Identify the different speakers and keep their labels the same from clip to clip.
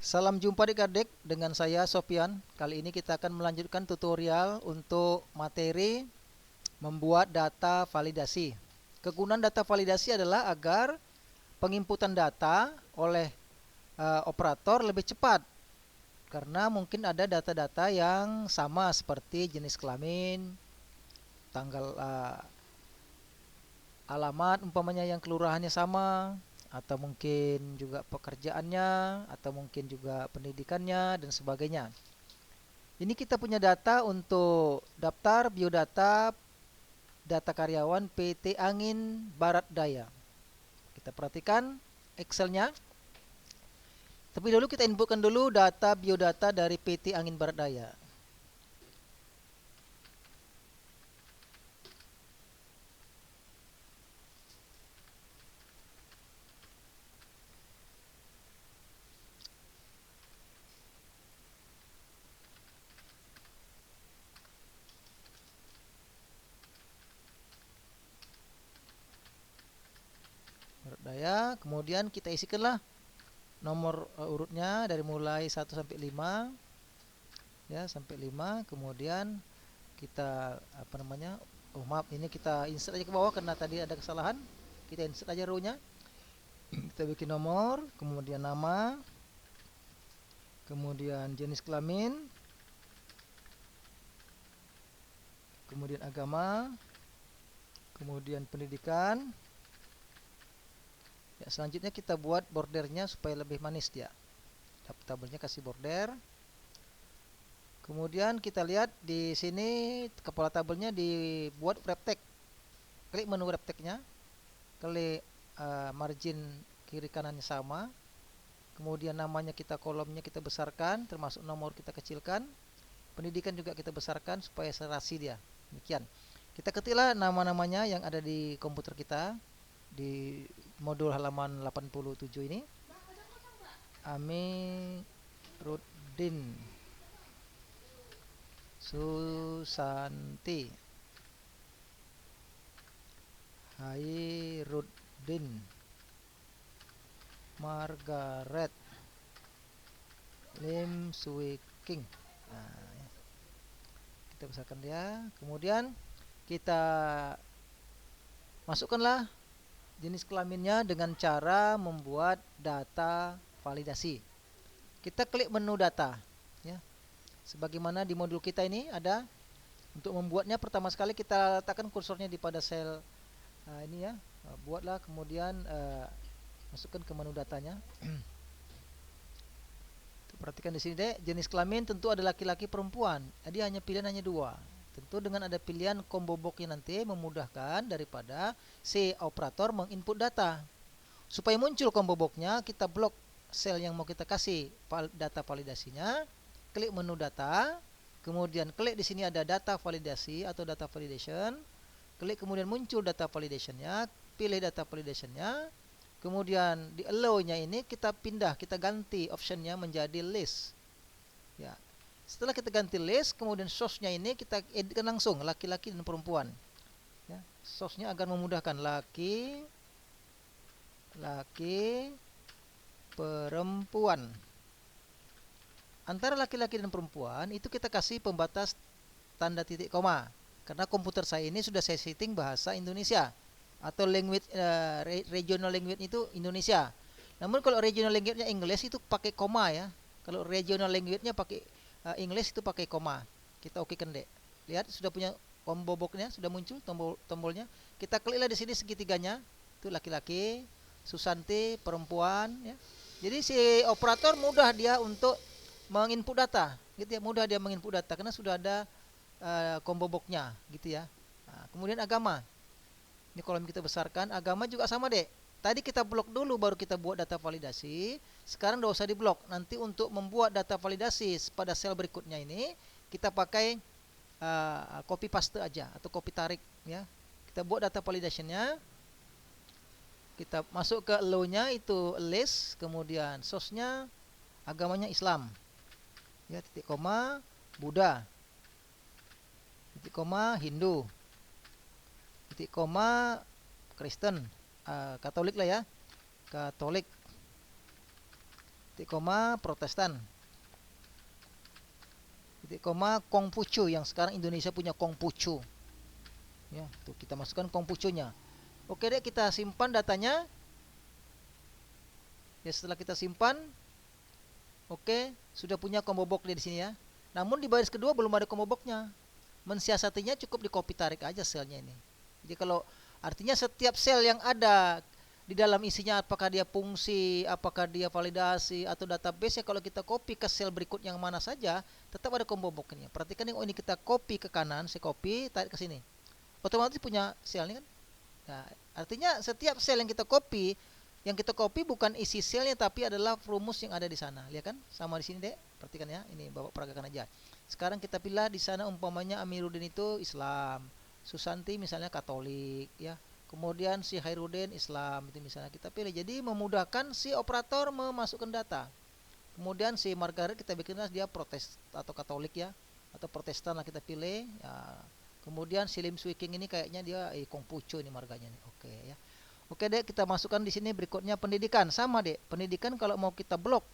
Speaker 1: Salam jumpa adik-adik, dengan saya Sofian. Kali ini kita akan melanjutkan tutorial untuk materi membuat data validasi. Kegunaan data validasi adalah agar penginputan data oleh operator lebih cepat. Karena mungkin ada data-data yang sama seperti jenis kelamin, tanggal alamat umpamanya yang kelurahannya sama, atau mungkin juga pekerjaannya, atau mungkin juga pendidikannya dan sebagainya. Ini kita punya data untuk daftar biodata data karyawan PT Angin Barat Daya. Kita perhatikan Excelnya. Tapi dulu kita inputkan dulu data biodata dari PT Angin Barat Daya. Barat Daya, kemudian kita isikanlah nomor urutnya dari mulai 1 sampai 5 ya, sampai 5. Kemudian kita maaf, ini kita insert aja ke bawah karena tadi ada kesalahan. Kita insert aja row-nya. Kita bikin nomor, kemudian nama, kemudian jenis kelamin, kemudian agama, kemudian pendidikan. Ya, selanjutnya kita buat bordernya supaya lebih manis dia. Tabelnya kasih border. Kemudian kita lihat di sini kepala tabelnya dibuat wrap text. Klik menu wrap text-nya, klik margin kiri kanannya sama. Kemudian namanya kita, kolomnya kita besarkan, termasuk nomor kita kecilkan. Pendidikan juga kita besarkan supaya serasi dia. Demikian. Kita ketiklah nama-namanya yang ada di komputer kita di modul halaman 87 ini. Amiruddin Susanti, Hairuddin, Margaret, Lim Swee King. Nah, kita besarkan dia. Kemudian kita masukkanlah jenis kelaminnya dengan cara membuat data validasi. Kita klik menu data ya. Sebagaimana di modul kita ini ada. Untuk membuatnya pertama sekali kita letakkan kursornya di pada sel ini ya. Buatlah, kemudian masukkan ke menu datanya. Perhatikan di sini deh, jenis kelamin tentu ada laki-laki perempuan. Jadi pilihan hanya 2. Tentu dengan ada pilihan combo boxnya nanti memudahkan daripada si operator menginput data. Supaya muncul combo boxnya, kita blok sel yang mau kita kasih data validasinya, klik menu data, kemudian klik di sini ada data validasi atau data validation, klik kemudian muncul data validationnya, pilih data validationnya, kemudian di allow-nya ini kita pindah, kita ganti optionnya menjadi list ya. Setelah kita ganti list, kemudian source-nya ini kita editkan langsung laki-laki dan perempuan ya. Source-nya agar memudahkan laki, perempuan. Antara laki-laki dan perempuan itu kita kasih pembatas tanda titik koma, karena komputer saya ini sudah saya setting bahasa Indonesia atau language regional language itu Indonesia. Namun kalau regional language-nya English itu pakai koma ya. Kalau regional language-nya pakai English itu pakai koma. Kita okekan deh. Lihat sudah punya combo box-nya, sudah muncul tombolnya. Kita kliklah di sini segitiganya. Itu laki-laki, Susanti perempuan ya. Jadi si operator mudah dia untuk menginput data, gitu ya. Mudah dia menginput data karena sudah ada combo box-nya gitu ya. Nah, kemudian agama. Ini kolom kita besarkan. Agama juga sama deh. Tadi kita blok dulu baru kita buat data validasi. Sekarang tidak usah diblok. Nanti untuk membuat data validasi pada sel berikutnya ini kita pakai copy paste aja atau copy tarik ya. Kita buat data validasinya. Kita masuk ke allow-nya itu list, kemudian source-nya agamanya Islam. Ya, titik koma Buddha. Titik koma Hindu. Titik koma Kristen, Katolik lah ya, Katolik. titik koma Protestan, titik koma Kongfucu, yang sekarang Indonesia punya Kongfucu. Ya, tuh kita masukkan Kongfucunya. Oke deh, kita simpan datanya. Ya, setelah kita simpan, oke, sudah punya combo box di sini ya. Namun di baris kedua belum ada combo boxnya. Mensiasatinya cukup di copy tarik aja selnya ini. Jadi kalau artinya setiap sel yang ada di dalam isinya, apakah dia fungsi, apakah dia validasi atau database, ya kalau kita copy ke sel berikut yang mana saja, tetap ada combo boxnya. Perhatikan nih, oh ini kita copy ke kanan, saya copy, tarik ke sini. Otomatis punya sel ini kan. Nah, artinya setiap sel yang kita copy bukan isi selnya tapi adalah rumus yang ada di sana. Lihat kan? Sama di sini, Dek. Perhatikan ya. Ini Bapak peragakan aja. Sekarang kita pilih di sana umpamanya Amiruddin itu Islam, Susanti misalnya Katolik, ya. Kemudian si Hairudin Islam, itu misalnya kita pilih. Jadi memudahkan si operator memasukkan data. Kemudian si Margaret kita bikinlah dia Protestan atau Katolik ya, atau Protestan lah kita pilih. Ya. Kemudian si Lim Swee King ini kayaknya dia Kongfucu ini marganya nih. Oke ya. Oke dek, kita masukkan di sini berikutnya pendidikan. Sama dek, pendidikan kalau mau kita blok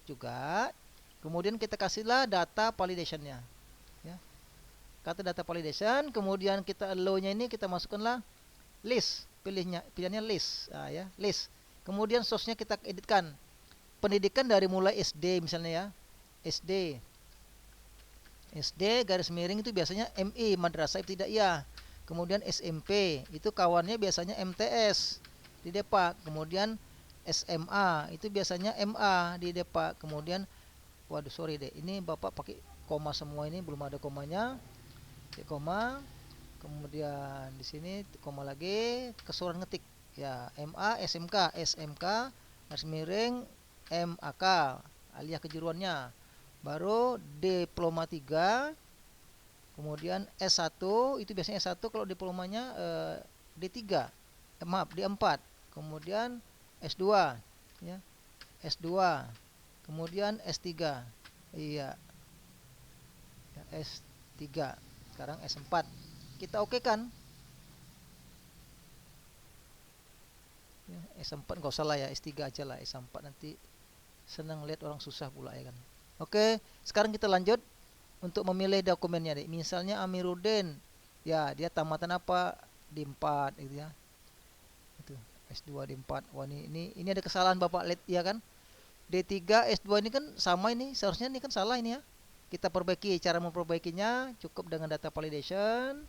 Speaker 1: juga. Kemudian kita kasihlah data validationnya. Ya. Kata data validation, kemudian kita allow-nya ini kita masukkanlah list. Pilihannya list. Nah, ya, list. Kemudian source-nya kita editkan. Pendidikan dari mulai SD misalnya ya. SD garis miring itu biasanya MI, Madrasah Ibtidaiyah. Kemudian SMP itu kawannya biasanya MTS di Depak. Kemudian SMA itu biasanya MA di Depak. Kemudian waduh sorry deh, ini Bapak pakai koma semua, ini belum ada komanya. Koma. Kemudian di sini koma lagi, keseluruhan ngetik ya, MA SMK garis miring MAK alias kejuruannya. Baru diploma 3. Kemudian S1 itu biasanya S1 kalau diplomanya D3. Maaf, D4. Kemudian S2 ya. S2. Kemudian S3. Iya. Ya, S3. Sekarang S4. Kita oke kan? Ya, S4 enggak usah lah ya, S3 aja lah. S4 nanti senang lihat orang susah pula ya kan. Oke, sekarang kita lanjut untuk memilih dokumennya deh. Misalnya Amiruddin, ya dia tamatan apa? D4 gitu ya. Itu S2 D4. Wah ini ada kesalahan Bapak lihat ya kan? D3 S2 ini kan sama ini, seharusnya ini kan salah ini ya. Kita perbaiki, cara memperbaikinya cukup dengan data validation,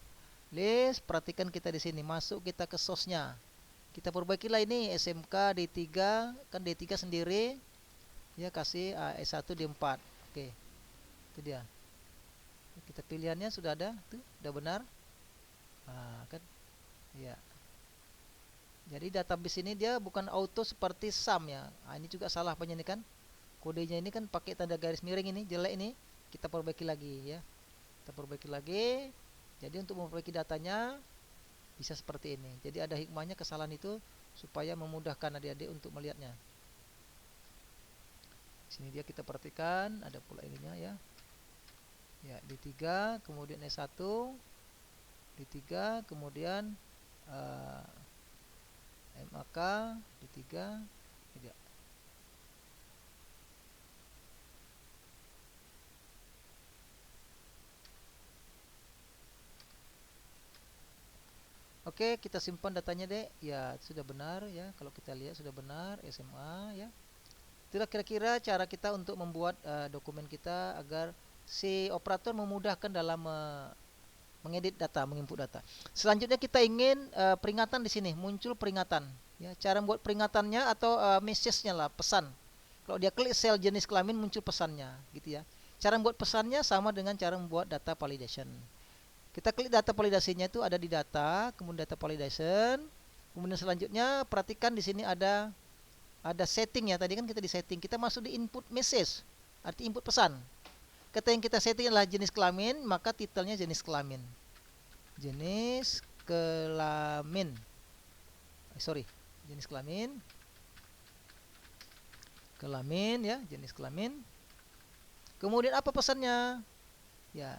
Speaker 1: list, perhatikan kita di sini, masuk kita ke source-nya. Kita perbaikilah ini SMK D3, kan D3 sendiri. Ya kasih S1 D4. Oke. Itu dia. Kita pilihannya sudah ada, tuh, udah benar. Nah, kan? Ya. Jadi database ini dia bukan auto seperti SAM ya. Nah, ini juga salah apanya ini kan? Kodenya ini kan pakai tanda garis miring ini, jelek ini. Kita perbaiki lagi ya. Kita perbaiki lagi. Jadi untuk memperbaiki datanya bisa seperti ini. Jadi ada hikmahnya kesalahan itu supaya memudahkan adik-adik untuk melihatnya. Sini dia kita perhatikan ada pula ininya ya. Ya, D3, kemudian S1, D3, kemudian MAK, D3, tidak. Oke, kita simpan datanya deh. Ya, sudah benar ya. Kalau kita lihat sudah benar SMA ya. Itulah kira-kira cara kita untuk membuat dokumen kita agar si operator memudahkan dalam mengedit data, menginput data. Selanjutnya kita ingin peringatan di sini, muncul peringatan. Ya, cara membuat peringatannya atau message-nya lah, pesan. Kalau dia klik sel jenis kelamin muncul pesannya, gitu ya. Cara membuat pesannya sama dengan cara membuat data validation. Kita klik data validasinya itu ada di data, kemudian data validation. Kemudian selanjutnya perhatikan di sini ada setting ya. Tadi kan kita di setting, kita masuk di input message, arti input pesan. Kata yang kita setting adalah jenis kelamin, maka titelnya jenis kelamin. Jenis kelamin. Jenis kelamin. Kelamin ya, jenis kelamin. Kemudian apa pesannya? Ya.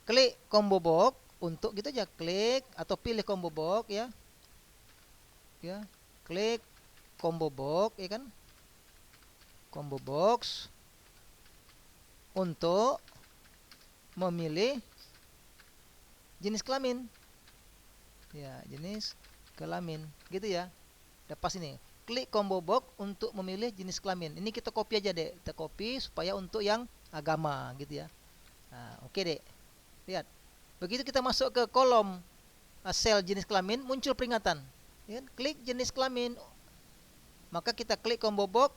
Speaker 1: Klik combo box untuk gitu aja, klik atau pilih combo box ya. Ya, klik combo box ya kan? combo box untuk memilih jenis kelamin. Ya, jenis kelamin gitu ya. Udah pas ini. Klik combo box untuk memilih jenis kelamin. Ini kita copy aja deh. Kita copy supaya untuk yang agama gitu ya. Nah, oke deh. Lihat. Begitu kita masuk ke kolom sel jenis kelamin, muncul peringatan. Ya, klik jenis kelamin. Maka kita klik combo box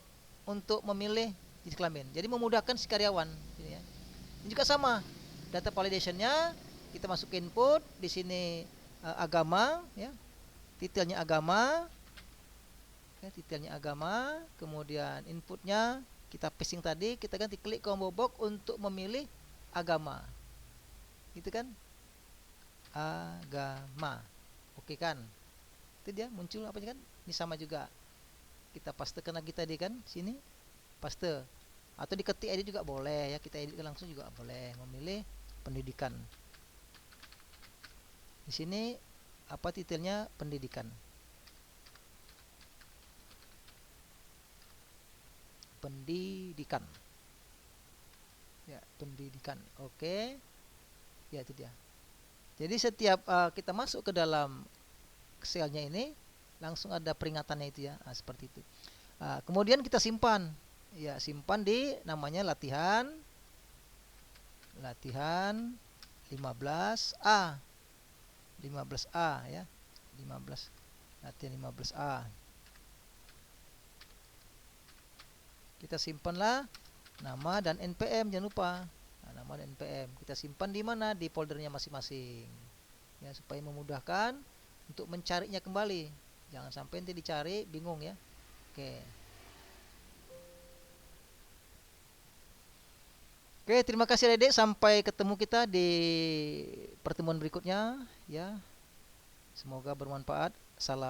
Speaker 1: untuk memilih jenis kelamin. Jadi memudahkan si karyawan. Ya. Ini juga sama. Data validationnya kita masuk ke input. Di sini agama, ya. Titelnya agama. Ya, titelnya agama. Kemudian inputnya kita pasting tadi. Kita ganti klik combo box untuk memilih agama. Gitu kan? Agama. Oke kan? Itu dia muncul apa kan? Ini sama juga. Kita pastekan lagi tadi kan sini. Paste. Atau diketik edit juga boleh ya. Kita edit langsung juga boleh. Memilih pendidikan. Di sini apa titelnya? Pendidikan. Pendidikan. Ya, pendidikan. Oke. Ya, itu dia. Jadi setiap kita masuk ke dalam selnya ini langsung ada peringatannya itu ya. Seperti itu. Kemudian kita simpan. Ya, simpan di namanya latihan 15A. 15A ya. 15 latihan 15A. Kita simpanlah nama dan npm, jangan lupa. Nama dan npm kita simpan di mana? Di foldernya masing-masing. Ya, supaya memudahkan untuk mencarinya kembali. Jangan sampai nanti dicari bingung ya. Oke. Oke, terima kasih Dedek. Sampai ketemu kita di pertemuan berikutnya ya. Semoga bermanfaat. Salam.